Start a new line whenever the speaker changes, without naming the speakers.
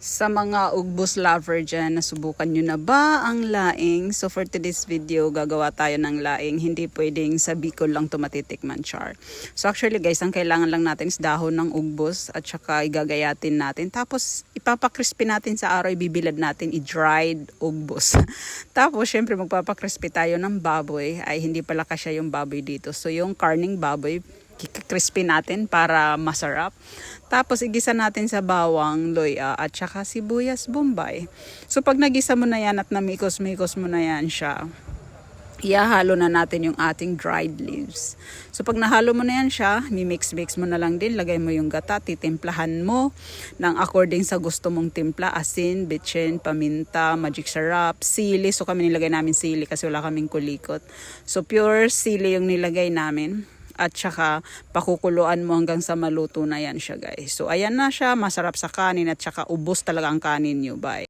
Sa mga ugbos lover dyan, nasubukan nyo na ba ang laing? So for today's video, gagawa tayo ng laing. Hindi pwedeng sa Bicol lang ito matitikman, char. So actually guys, ang kailangan lang natin is dahon ng ugbos at saka igagayatin natin. Tapos ipapakrispy natin sa araw, ibibilad natin i-dried ugbos. Tapos syempre magpapakrispy tayo ng baboy. Ay hindi pala kasya yung baboy dito. So yung karning baboy, crispy natin para masarap. Tapos igisa natin sa bawang, loya at saka sibuyas bombay. So pag nagisa mo na yan at namikos-mikos mo na yan siya, ihahalo na natin yung ating dried leaves. So pag nahalo mo na yan siya, mimix-mix mo na lang din, lagay mo yung gata, titimplahan mo ng according sa gusto mong timpla, asin, bitchin, paminta, magic syrup, sili. So kami nilagay namin sili kasi wala kaming kulikot. So pure sili yung nilagay namin. At saka pakukuluan mo hanggang sa maluto na yan siya guys. So ayan na siya, masarap sa kanin at saka ubos talaga ang kanin nyo. Bye.